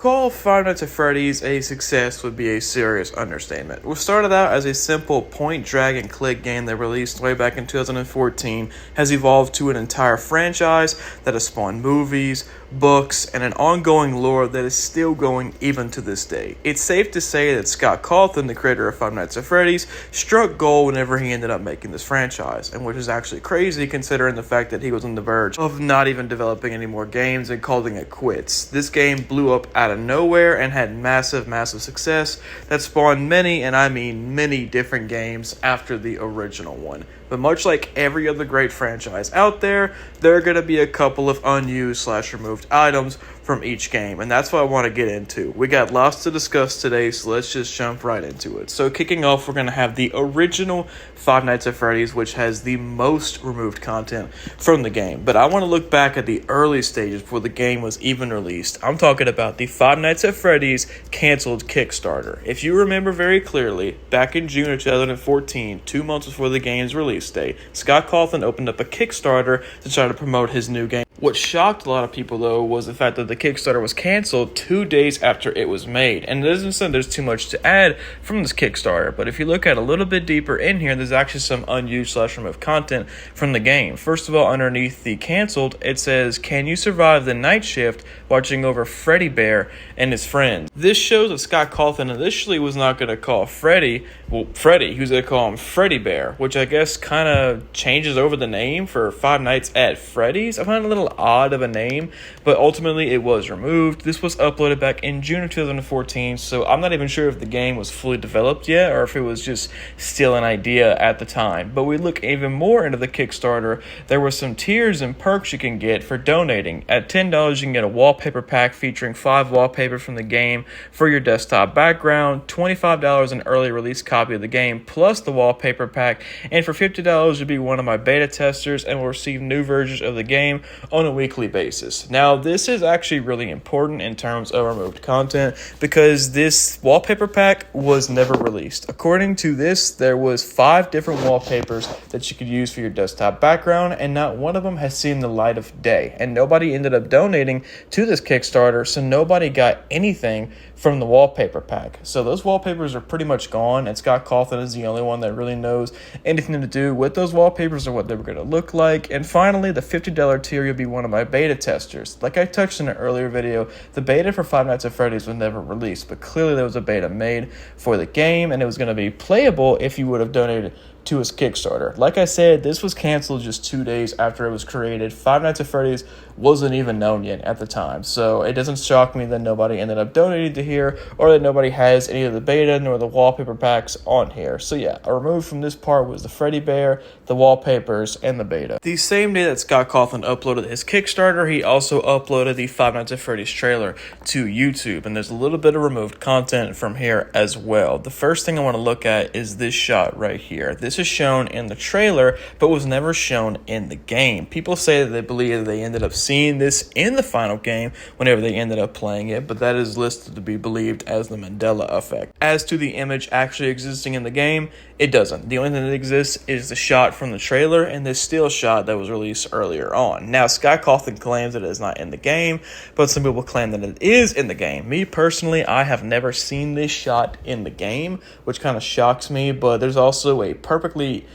Call Five Nights at Freddy's a success would be a serious understatement. What started out as a simple point, drag, and click game that released way back in 2014 has evolved to an entire franchise that has spawned movies, books, and an ongoing lore that is still going even to this day. It's safe to say that Scott Cawthon, the creator of Five Nights at Freddy's, struck gold whenever he ended up making this franchise, and which is actually crazy considering the fact that he was on the verge of not even developing any more games and calling it quits. This game blew up out of nowhere and had massive success that spawned many, and I mean many, different games after the original one. But much like every other great franchise out there are going to be a couple of unused/removed items from each game, and that's what I want to get into. We got lots to discuss today, so let's just jump right into it. So kicking off, we're going to have the original Five Nights at Freddy's, which has the most removed content from the game. But I want to look back at the early stages before the game was even released. I'm talking about the Five Nights at Freddy's canceled Kickstarter. If you remember very clearly, back in June of 2014, 2 months before the game's release date, Scott Cawthon opened up a Kickstarter to try to promote his new game. What shocked a lot of people, though, was the fact that the Kickstarter was canceled 2 days after it was made. And it doesn't sound there's too much to add from this Kickstarter, but if you look at a little bit deeper in here, there's actually some unused/removed content from the game. First of all, underneath the canceled, it says, "Can you survive the night shift watching over Freddy Bear and his friends?" This shows that Scott Cawthon initially was not going to call Freddy, he was going to call him Freddy Bear, which I guess kind of changes over the name for Five Nights at Freddy's. I find it a little odd of a name, but ultimately it was removed. This was uploaded back in June of 2014, so I'm not even sure if the game was fully developed yet or if it was just still an idea at the time. But we look even more into the Kickstarter. There were some tiers and perks you can get for donating. At $10, you can get a wallpaper pack featuring 5 wallpapers from the game for your desktop background, $25 an early release copy of the game plus the wallpaper pack, and for $50 you'll be one of my beta testers and will receive new versions of the game on a weekly basis. Now, this is actually really important in terms of removed content because this wallpaper pack was never released. According to this, there was 5 different wallpapers that you could use for your desktop background, and not one of them has seen the light of day, and nobody ended up donating to this Kickstarter, so nobody got anything from the wallpaper pack. So those wallpapers are pretty much gone, and Scott Cawthon is the only one that really knows anything to do with those wallpapers or what they were going to look like. And finally, the $50 tier, you'll be one of my beta testers. Like I touched in an earlier video, the beta for Five Nights at Freddy's was never released, but clearly there was a beta made for the game, and it was going to be playable if you would have donated to his Kickstarter. Like I said, this was canceled just 2 days after it was created. Five Nights at Freddy's wasn't even known yet at the time, so it doesn't shock me that nobody ended up donating to here or that nobody has any of the beta nor the wallpaper packs on here. So yeah, removed from this part was the Freddy Bear, the wallpapers, and the beta. The same day that Scott Cawthon uploaded his Kickstarter, he also uploaded the Five Nights at Freddy's trailer to YouTube, and there's a little bit of removed content from here as well. The first thing I want to look at is this shot right here. This is shown in the trailer, but was never shown in the game. People say that they believe that they ended up seeing this in the final game whenever they ended up playing it, but that is listed to be believed as the Mandela effect. As to the image actually existing in the game, it doesn't. The only thing that exists is the shot from the trailer and this still shot that was released earlier on. Now, Scott Cawthon claims that it is not in the game, but some people claim that it is in the game. Me personally, I have never seen this shot in the game, which kind of shocks me, but there's also a perfectly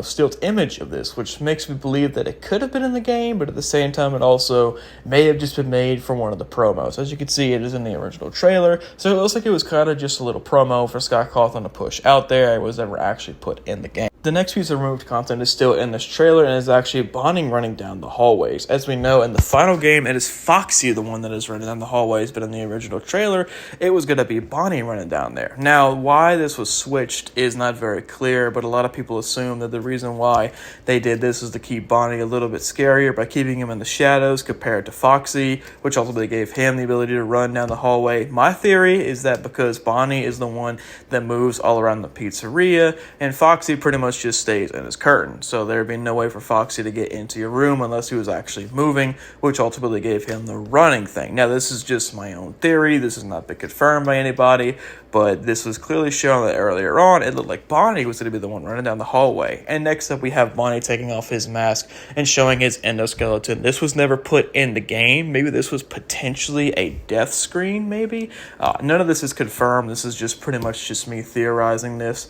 still image of this, which makes me believe that it could have been in the game, but at the same time it also may have just been made for one of the promos. As you can see, it is in the original trailer, so it looks like it was kind of just a little promo for Scott Cawthon to push out there. It was never actually put in the game. The next piece of removed content is still in this trailer and is actually Bonnie running down the hallways. As we know, in the final game, it is Foxy the one that is running down the hallways, but in the original trailer, it was going to be Bonnie running down there. Now, why this was switched is not very clear, but a lot of people assume that the reason why they did this is to keep Bonnie a little bit scarier by keeping him in the shadows compared to Foxy, which ultimately gave him the ability to run down the hallway. My theory is that because Bonnie is the one that moves all around the pizzeria, and Foxy pretty much much just stays in his curtain. So there'd be no way for Foxy to get into your room unless he was actually moving, which ultimately gave him the running thing. Now, this is just my own theory. This has not been confirmed by anybody, but this was clearly shown that earlier on it looked like Bonnie was going to be the one running down the hallway. And next up, we have Bonnie taking off his mask and showing his endoskeleton. This was never put in the game. Maybe this was potentially a death screen, maybe? None of this is confirmed. This is just pretty much just me theorizing this.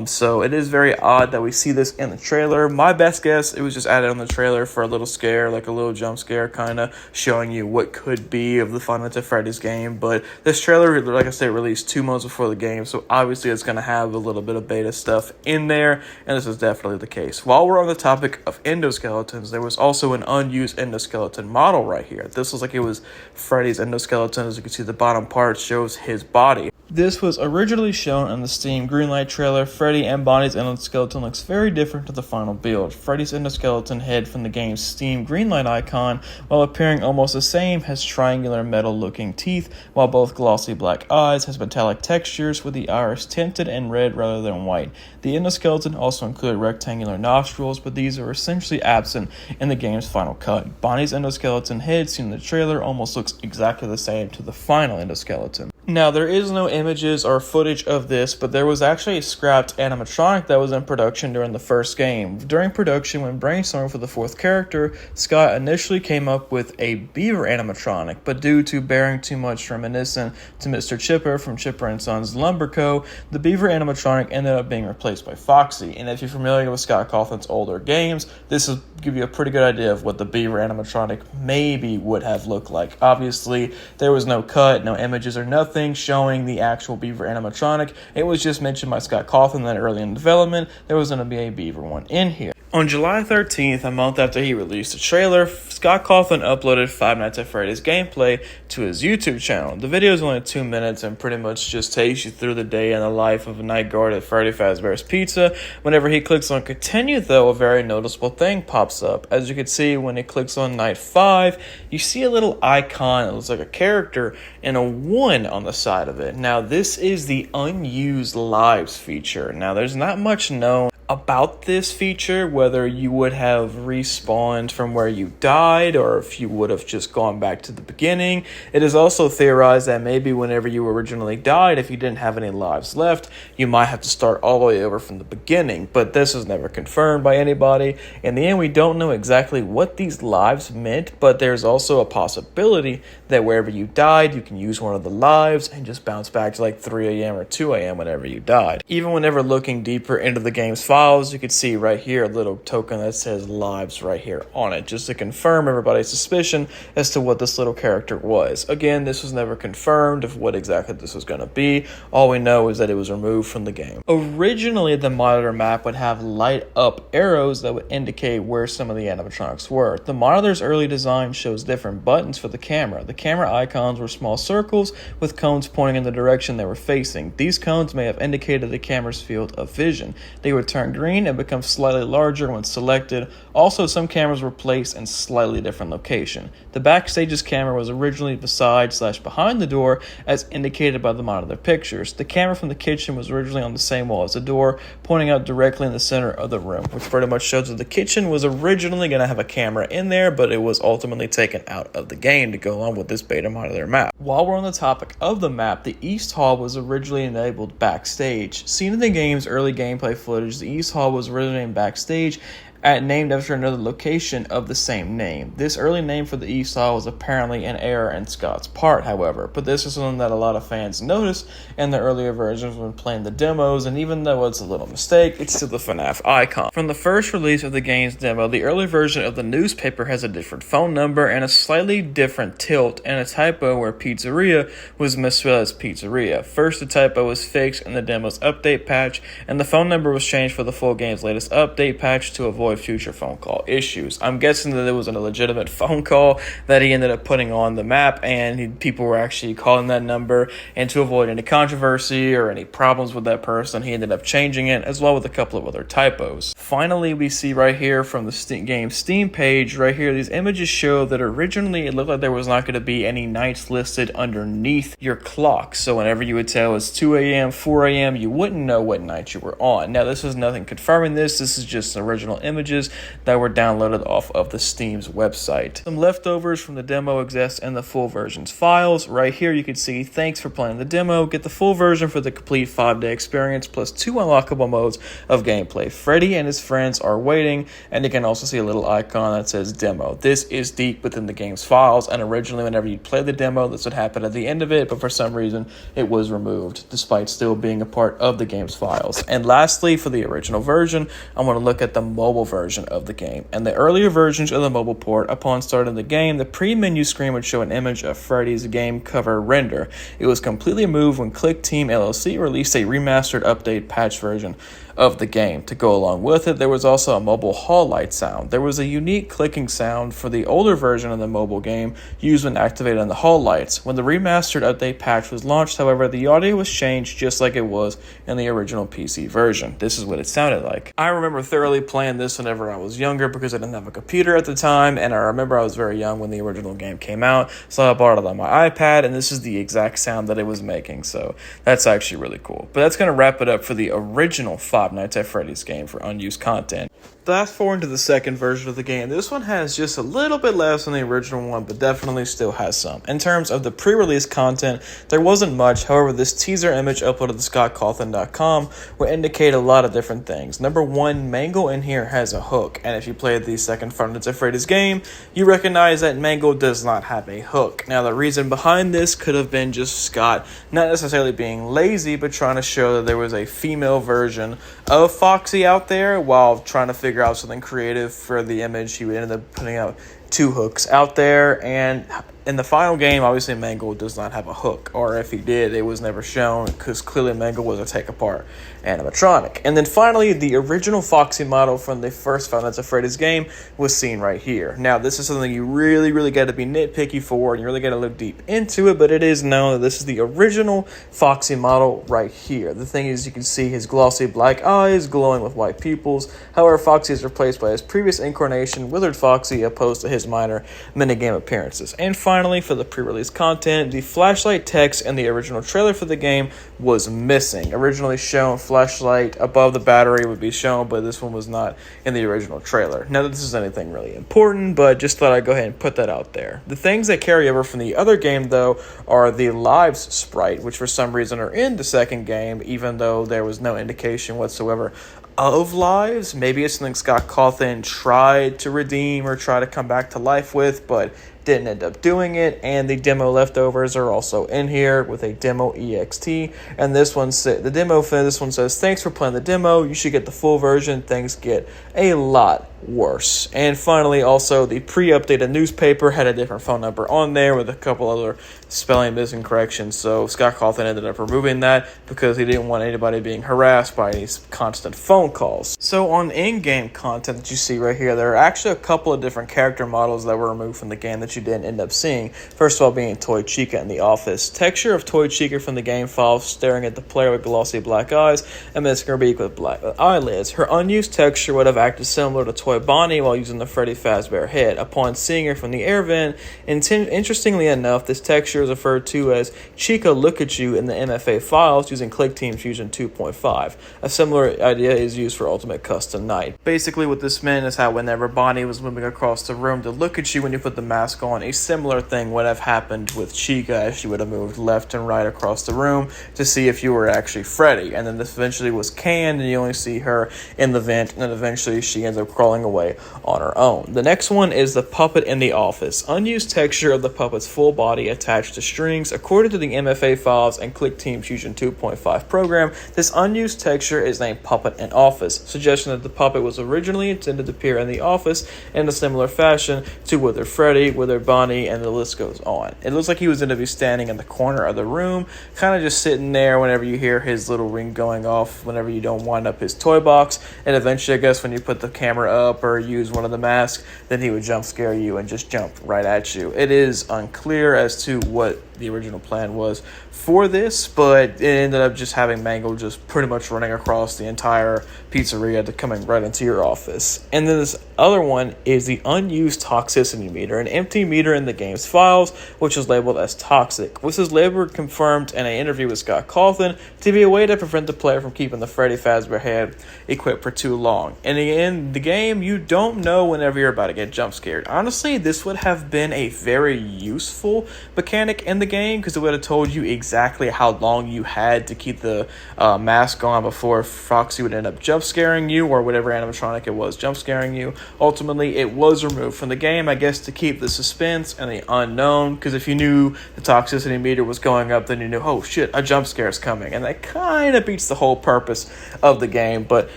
So it is very odd that we see this in the trailer. My best guess, it was just added on the trailer for a little scare, like a little jump scare, kind of showing you what could be of the Five Nights at Freddy's game. But this trailer, like I said, released 2 months before the game, so obviously it's going to have a little bit of beta stuff in there, and this is definitely the case. While we're on the topic of endoskeletons, there was also an unused endoskeleton model right here. This was like it was Freddy's endoskeleton. As you can see, the bottom part shows his body. This was originally shown in the Steam Greenlight trailer. Freddy and Bonnie's endoskeleton looks very different to the final build. Freddy's endoskeleton head from the game's Steam Greenlight icon, while appearing almost the same, has triangular metal-looking teeth, while both glossy black eyes has metallic textures with the iris tinted in red rather than white. The endoskeleton also included rectangular nostrils, but these are essentially absent in the game's final cut. Bonnie's endoskeleton head seen in the trailer almost looks exactly the same to the final endoskeleton. Now, there is no images or footage of this, but there was actually a scrapped animatronic that was in production during the first game. During production, when brainstorming for the fourth character, Scott initially came up with a beaver animatronic, but due to bearing too much reminiscent to Mr. Chipper from Chipper and Sons Lumber Co., the beaver animatronic ended up being replaced by Foxy. And if you're familiar with Scott Cawthon's older games, this will give you a pretty good idea of what the beaver animatronic maybe would have looked like. Obviously, there was no cut, no images or nothing showing the actual beaver animatronic. It was just mentioned by Scott Cawthon that early in development there was going to be a beaver one in here. On July 13th, a month after he released the trailer, Scott Cawthon uploaded Five Nights at Freddy's gameplay to his YouTube channel. The video is only 2 minutes and pretty much just takes you through the day in the life of a night guard at Freddy Fazbear's Pizza. Whenever he clicks on continue, though, a very noticeable thing pops up. As you can see, when he clicks on night 5, you see a little icon that looks like a character and a 1 on the side of it. Now, this is the unused lives feature. Now, there's not much known about this feature, whether you would have respawned from where you died or if you would have just gone back to the beginning. It is also theorized that maybe whenever you originally died, if you didn't have any lives left, you might have to start all the way over from the beginning, but this is never confirmed by anybody. In the end, we don't know exactly what these lives meant, but there's also a possibility that wherever you died, you can use one of the lives and just bounce back to like 3 a.m. or 2 a.m. whenever you died. Even whenever looking deeper into the game's files, you can see right here a little token that says lives right here on it, just to confirm everybody's suspicion as to what this little character was. Again, this was never confirmed of what exactly this was going to be. All we know is that it was removed from the game. Originally, the monitor map would have light up arrows that would indicate where some of the animatronics were. The monitor's early design shows different buttons for the camera. The camera icons were small circles with cones pointing in the direction they were facing. These cones may have indicated the camera's field of vision. They would turn green and become slightly larger when selected. Also, some cameras were placed in slightly different location. The backstage's camera was originally beside/behind the door, as indicated by the monitor pictures. The camera from the kitchen was originally on the same wall as the door, pointing out directly in the center of the room, which pretty much shows that the kitchen was originally going to have a camera in there, but it was ultimately taken out of the game to go on with this beta monitor map. While we're on the topic of the map, the East Hall was originally enabled backstage. Seen in the game's early gameplay footage, the East Hall was originally backstage named after another location of the same name. This early name for the East Hall was apparently an error in Scott's part, however, but this is something that a lot of fans noticed in the earlier versions when playing the demos, and even though it's a little mistake, it's still the Fnaf icon. From the first release of the game's demo, the early version of the newspaper has a different phone number and a slightly different tilt and a typo where pizzeria was misspelled as pizzeria. First, the typo was fixed in the demo's update patch, and the phone number was changed for the full game's latest update patch to avoid avoid future phone call issues. I'm guessing that it was a legitimate phone call that he ended up putting on the map, and people were actually calling that number, and to avoid any controversy or any problems with that person, he ended up changing it, as well with a couple of other typos. Finally, we see right here from the game's Steam page, right here, these images show that originally it looked like there was not going to be any nights listed underneath your clock. So whenever you would tell it's 2 a.m., 4 a.m., you wouldn't know what night you were on. Now, this is nothing confirming this. This is just original images that were downloaded off of the Steam's website. Some leftovers from the demo exist in the full version's files. Right here, you can see, thanks for playing the demo. Get the full version for the complete 5-day experience, plus 2 unlockable modes of gameplay. Freddy and his friends are waiting, and you can also see a little icon that says demo. This is deep within the game's files, and originally whenever you play the demo, this would happen at the end of it, but for some reason it was removed, despite still being a part of the game's files. And lastly, for the original version, I'm going to look at the mobile version of the game. And the earlier versions of the mobile port, upon starting the game, the pre-menu screen would show an image of Freddy's game cover render. It was completely removed when Click Team LLC released a remastered update patch version of the game. To go along with it, there was also a mobile hall light sound. There was a unique clicking sound for the older version of the mobile game used when activated on the hall lights. When the remastered update patch was launched, however, the audio was changed just like it was in the original PC version. This is what it sounded like. I remember thoroughly playing this whenever I was younger because I didn't have a computer at the time, and I remember I was very young when the original game came out, so I bought it on my iPad, and this is the exact sound that it was making, so that's actually really cool. But that's going to wrap it up for the original Five Nights at Freddy's game for unused content. Fast forward to the second version of the game. This one has just a little bit less than the original one, but definitely still has some. In terms of the pre-release content, there wasn't much. However, this teaser image uploaded to scottcawthon.com will indicate a lot of different things. Number one, Mangle in here has a hook, and if you played the second Five Nights at Freddy's game, you recognize that Mangle does not have a hook. Now, the reason behind this could have been just Scott not necessarily being lazy, but trying to show that there was a female version of Foxy out there while trying to figure out something creative for the image. He ended up putting out 2 hooks out there, and in the final game, obviously Mangle does not have a hook, or if he did, it was never shown because clearly Mangle was a take-apart animatronic. And then finally, the original Foxy model from the first Five Nights at Freddy's game was seen right here. Now, this is something you really got to be nitpicky for, and you really got to look deep into it, but it is known that this is the original Foxy model right here. The thing is, you can see his glossy black eyes glowing with white pupils. However, Foxy is replaced by his previous incarnation, Withered Foxy, opposed to his minor minigame appearances. And finally, for the pre-release content, the flashlight text in the original trailer for the game was missing. Originally shown, flashlight above the battery would be shown, but this one was not in the original trailer. Not that this is anything really important, but just thought I'd go ahead and put that out there. The things that carry over from the other game, though, are the lives sprite, which for some reason are in the second game, even though there was no indication whatsoever of lives. Maybe it's something Scott Cawthon tried to redeem or try to come back to life with, but didn't end up doing it. And the demo leftovers are also in here with a demo ext, and this one the demo for this one says, thanks for playing the demo, you should get the full version, things get a lot worse. And finally, also the pre-updated newspaper had a different phone number on there with a couple other spelling missing corrections, so Scott Cawthon ended up removing that because he didn't want anybody being harassed by these constant phone calls. So on in-game content that you see right here, there are actually a couple of different character models that were removed from the game that you didn't end up seeing. First of all, being Toy Chica in the office. Texture of Toy Chica from the game files staring at the player with glossy black eyes and missing her beak with black eyelids. Her unused texture would have acted similar to Toy Bonnie while using the Freddy Fazbear head. Upon seeing her from the air vent, interestingly enough, this texture is referred to as Chica Look at You in the MFA files using Click Team Fusion 2.5. A similar idea is used for Ultimate Custom Night. Basically, what this meant is how whenever Bonnie was moving across the room to look at you when you put the mask on, a similar thing would have happened with Chica as she would have moved left and right across the room to see if you were actually Freddy. And then this eventually was canned, and you only see her in the vent, and then eventually she ends up crawling away on her own. The next one is the puppet in the office. Unused texture of the puppet's full body attached to strings. According to the MFA files and Click Team Fusion 2.5 program, this unused texture is named Puppet in Office, suggesting that the puppet was originally intended to appear in the office in a similar fashion to Withered Freddy, Withered Brother Bunny, and the list goes on. It looks like he was going to be standing in the corner of the room, kind of just sitting there whenever you hear his little ring going off, whenever you don't wind up his toy box, and eventually I guess when you put the camera up or use one of the masks, then he would jump scare you and just jump right at you. It is unclear as to what the original plan was for this, but it ended up just having Mangle just pretty much running across the entire pizzeria to coming right into your office. And then this other one is the unused toxicity meter, an empty meter in the game's files, which is labeled as toxic. This is labeled confirmed in an interview with Scott Cawthon to be a way to prevent the player from keeping the Freddy Fazbear head equipped for too long. And in the game, you don't know whenever you're about to get jump scared. Honestly, this would have been a very useful mechanic in the game because it would have told you exactly how long you had to keep the mask on before Foxy would end up jump scaring you, or whatever animatronic it was jump scaring you. Ultimately, it was removed from the game, I guess, to keep the suspense and the unknown, because if you knew the toxicity meter was going up, then you knew, oh shit, a jump scare is coming, and that kind of beats the whole purpose of the game, but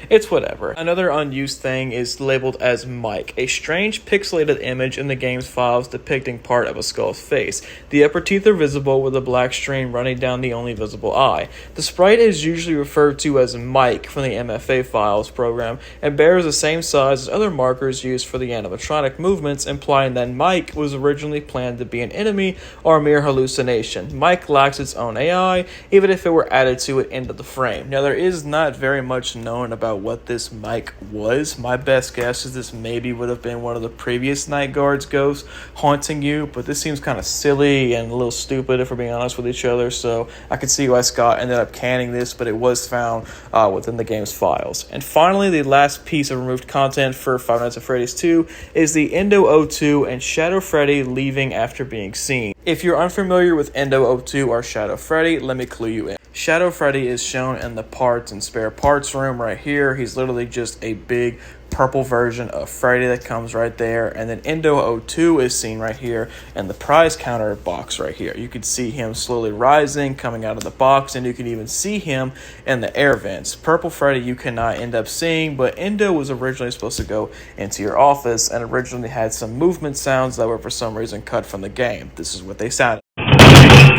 it's whatever. Another unused thing is labeled as Mike, a strange pixelated image in the game's files depicting part of a skull's face. The upper teeth are visible with a black stream running down the only visible eye. The sprite is usually referred to as Mike from the MFA files program and bears the same size as other markers used for the animatronic movements, implying that Mike was originally planned to be an enemy or a mere hallucination. Mike lacks its own AI, even if it were added to it into the frame. Now, there is not very much known about what this Mike was. My best guess is this maybe would have been one of the previous Night Guard's ghosts haunting you, but this seems kind of silly and a little stupid if we're being honest with each other, so I could see why Scott ended up canning this, but it was found within the game's files. And finally, the last piece of removed content for Five Nights at Freddy's 2 is the Endo O2 and Shadow Freddy leaving after being seen. If you're unfamiliar with Endo O2 or Shadow Freddy, let me clue you in. Shadow Freddy is shown in the parts and spare parts room right here. He's literally just a big purple version of Freddy that comes right there, and then Endo O2 is seen right here in the prize counter box right here. You can see him slowly rising, coming out of the box, and you can even see him in the air vents. Purple Freddy you cannot end up seeing, but Endo was originally supposed to go into your office and originally had some movement sounds that were for some reason cut from the game. This is what they sounded.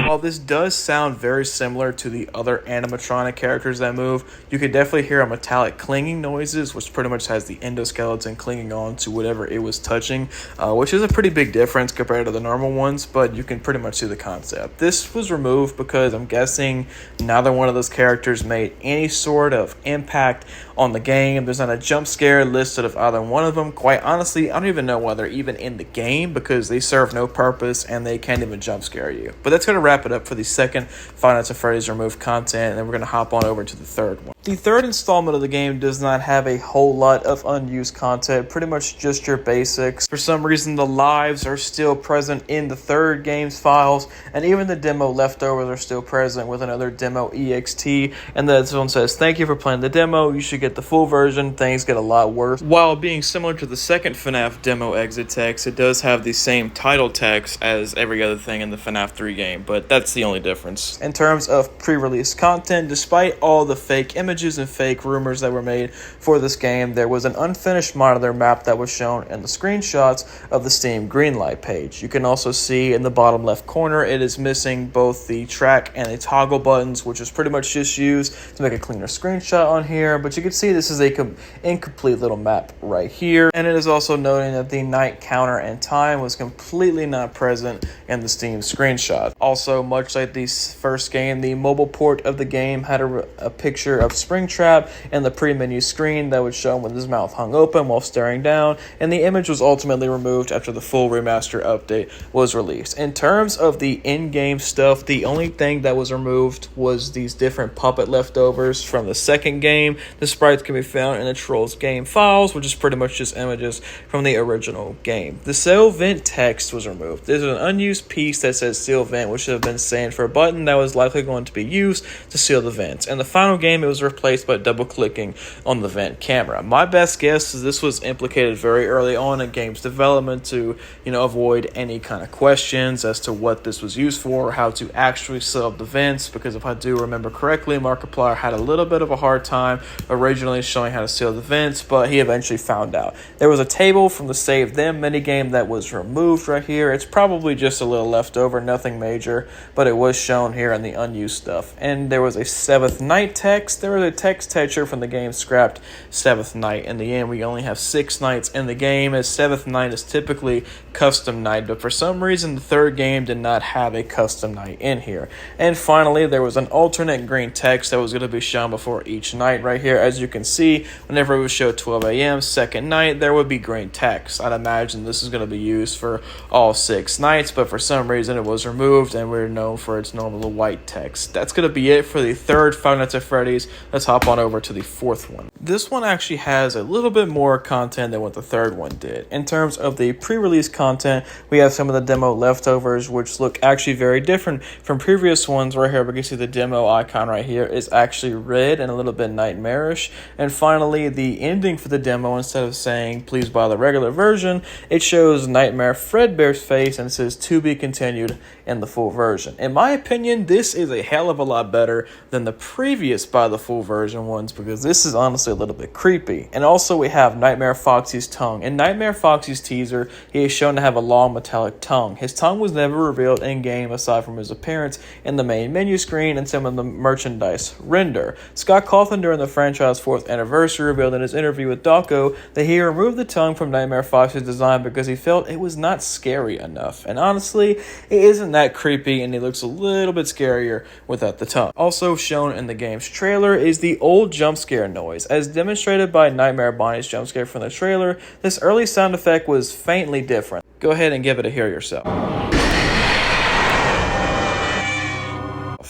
While this does sound very similar to the other animatronic characters that move, you can definitely hear a metallic clinging noises, which pretty much has the endoskeleton clinging on to whatever it was touching, which is a pretty big difference compared to the normal ones, but you can pretty much see the concept. This was removed because I'm guessing neither one of those characters made any sort of impact on the game. There's not a jump scare listed of either one of them. Quite honestly, I don't even know why they're even in the game because they serve no purpose and they can't even jump scare you. But that's going to wrap it up for the second Five Nights at Freddy's removed content, and then we're going to hop on over to the third one. The third installment of the game does not have a whole lot of unused content, pretty much just your basics. For some reason, the lives are still present in the third game's files, and even the demo leftovers are still present with another demo EXT, and that one says, thank you for playing the demo, you should get the full version, things get a lot worse. While being similar to the second FNAF demo exit text, it does have the same title text as every other thing in the FNAF 3 game, but that's the only difference. In terms of pre-release content, despite all the fake images and fake rumors that were made for this game, there was an unfinished monitor map that was shown in the screenshots of the Steam Greenlight page. You can also see in the bottom left corner it is missing both the track and the toggle buttons, which is pretty much just used to make a cleaner screenshot on here, but you can see this is a incomplete little map right here, and it is also noting that the night counter and time was completely not present in the Steam screenshot. Also, much like the first game, the mobile port of the game had a picture of Springtrap in the pre-menu screen that would show him with his mouth hung open while staring down, and the image was ultimately removed after the full remaster update was released. In terms of the in-game stuff, the only thing that was removed was these different puppet leftovers from the second game. The sprites can be found in the Trolls game files, which is pretty much just images from the original game. The seal vent text was removed. There's an unused piece that says seal vent, which should have been sand for a button that was likely going to be used to seal the vents. In the final game, it was replaced by double-clicking on the vent camera. My best guess is this was implicated very early on in game's development to, avoid any kind of questions as to what this was used for or how to actually seal up the vents, because if I do remember correctly, Markiplier had a little bit of a hard time originally showing how to seal the vents, but he eventually found out. There was a table from the Save Them minigame that was removed right here. It's probably just a little left over, nothing major, but it was shown here in the unused stuff. And there was a 7th Night text. There was a text texture from the game scrapped 7th Night. In the end, we only have 6 nights in the game, as 7th Night is typically custom night, but for some reason the 3rd game did not have a custom night in here. And finally, there was an alternate green text that was going to be shown before each night right here. As you can see, whenever it would show 12 a.m. second night, there would be green text. I'd imagine this is going to be used for all 6 nights, but for some reason it was removed and we're known for its normal white text. That's going to be it for the 3rd Five Nights at Freddy's. Let's hop on over to the 4th one. This one actually has a little bit more content than what the 3rd one did. In terms of the pre-release content, we have some of the demo leftovers, which look actually very different from previous ones. Right here, we can see the demo icon right here is actually red and a little bit nightmarish. And finally, the ending for the demo, instead of saying please buy the regular version, it shows Nightmare Fredbear's face and it says to be continued in the full version. In my opinion, this is a hell of a lot better than the previous buy the full version ones, because this is honestly a little bit creepy. And also we have Nightmare Foxy's tongue. In Nightmare Foxy's teaser, he is shown to have a long metallic tongue. His tongue was never revealed in game aside from his appearance in the main menu screen and some of the merchandise render. Scott Cawthon, during the franchise's 4th anniversary, revealed in his interview with Dawko that he removed the tongue from Nightmare Foxy's design because he felt it was not scary enough. And honestly, it isn't that creepy, and he looks a little bit scarier without the tongue. Also shown in the game's trailer is the old jump scare noise. As demonstrated by Nightmare Bonnie's jump scare from the trailer, this early sound effect was faintly different. Go ahead and give it a hear yourself.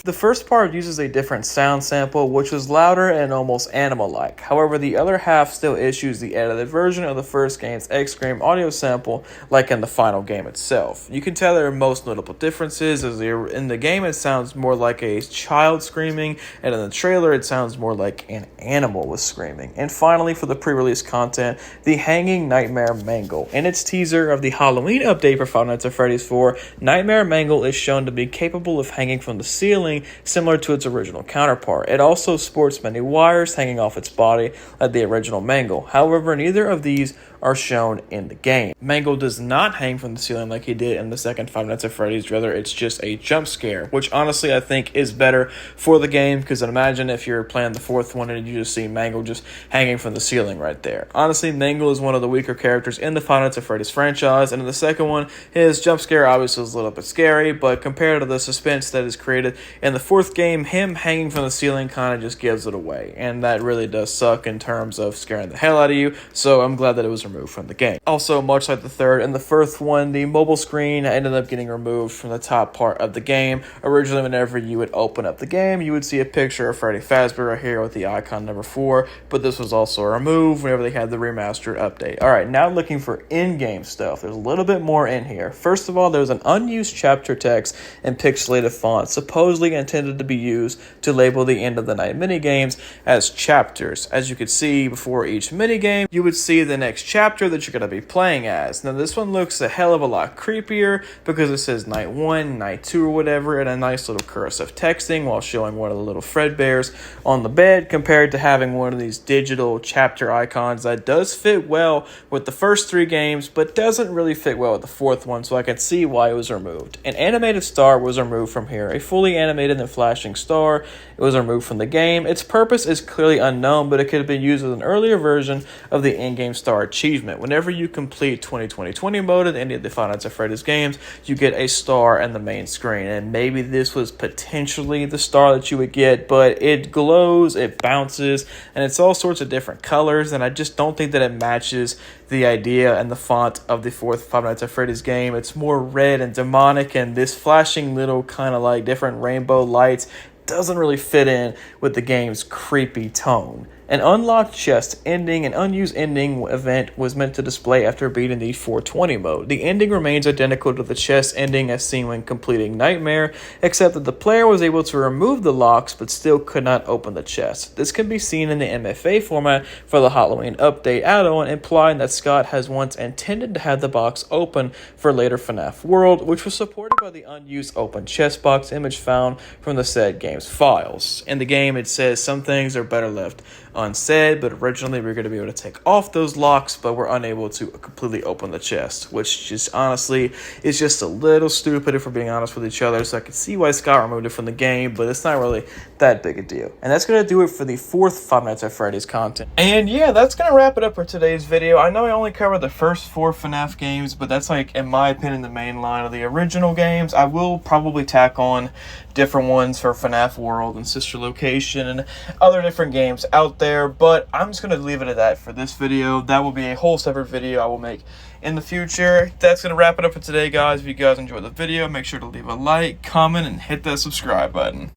The first part uses a different sound sample, which was louder and almost animal-like. However, the other half still issues the edited version of the first game's X-Scream audio sample, like in the final game itself. You can tell there are most notable differences, as in the game it sounds more like a child screaming, and in the trailer it sounds more like an animal was screaming. And finally, for the pre-release content, the Hanging Nightmare Mangle. In its teaser of the Halloween update for Five Nights at Freddy's 4, Nightmare Mangle is shown to be capable of hanging from the ceiling, similar to its original counterpart. It also sports many wires hanging off its body like the original Mangle. However, neither of these are shown in the game. Mangle does not hang from the ceiling like he did in the second Five Nights at Freddy's. Rather, it's just a jump scare, which honestly I think is better for the game, because imagine if you're playing the 4th one and you just see Mangle just hanging from the ceiling right there. Honestly, Mangle is one of the weaker characters in the Five Nights at Freddy's franchise, and in the second one, his jump scare obviously is a little bit scary, but compared to the suspense that is created in the 4th game, him hanging from the ceiling kind of just gives it away, and that really does suck in terms of scaring the hell out of you, so I'm glad that it was removed from the game. Also, much like the 3rd and the 1st one, the mobile screen ended up getting removed from the top part of the game. Originally, whenever you would open up the game, you would see a picture of Freddy Fazbear right here with the icon number 4, but this was also removed whenever they had the remastered update. Alright, now looking for in-game stuff. There's a little bit more in here. First of all, there's an unused chapter text in pixelated font, supposedly intended to be used to label the end of the night minigames as chapters. As you could see, before each minigame, you would see the next chapter that you're going to be playing as. Now, this one looks a hell of a lot creepier because it says night 1, night 2, or whatever, and a nice little cursive texting while showing one of the little Fredbears on the bed, compared to having one of these digital chapter icons that does fit well with the first 3 games, but doesn't really fit well with the 4th one, so I can see why it was removed. An animated star was removed from here. A fully animated and flashing star, it was removed from the game. Its purpose is clearly unknown, but it could have been used as an earlier version of the in-game star achievement. Whenever you complete 20/20/20 mode in any of the Five Nights at Freddy's games, you get a star in the main screen, and maybe this was potentially the star that you would get, but it glows, it bounces, and it's all sorts of different colors, and I just don't think that it matches the idea and the font of the 4th Five Nights at Freddy's game. It's more red and demonic, and this flashing little kind of like different rainbow lights doesn't really fit in with the game's creepy tone. An unlocked chest ending, an unused ending event was meant to display after beating the 420 mode. The ending remains identical to the chest ending as seen when completing Nightmare, except that the player was able to remove the locks but still could not open the chest. This can be seen in the MFA format for the Halloween update add-on, implying that Scott has once intended to have the box open for later FNAF World, which was supported by the unused open chest box image found from the said game's files. In the game, it says some things are better left unsaid, but originally we were going to be able to take off those locks, but we're unable to completely open the chest, which just honestly is just a little stupid if we're being honest with each other. So I can see why Scott removed it from the game, but it's not really that big a deal. And that's going to do it for the fourth Five Nights at Freddy's content. And yeah, that's going to wrap it up for today's video. I know I only covered the first 4 FNAF games, but that's like, in my opinion, the main line of the original games. I will probably tack on different ones for FNAF World and Sister Location and other different games out there, but I'm just going to leave it at that for this video. That will be a whole separate video I will make in the future. That's going to wrap it up for today, guys. If you guys enjoyed the video, make sure to leave a like, comment, and hit that subscribe button.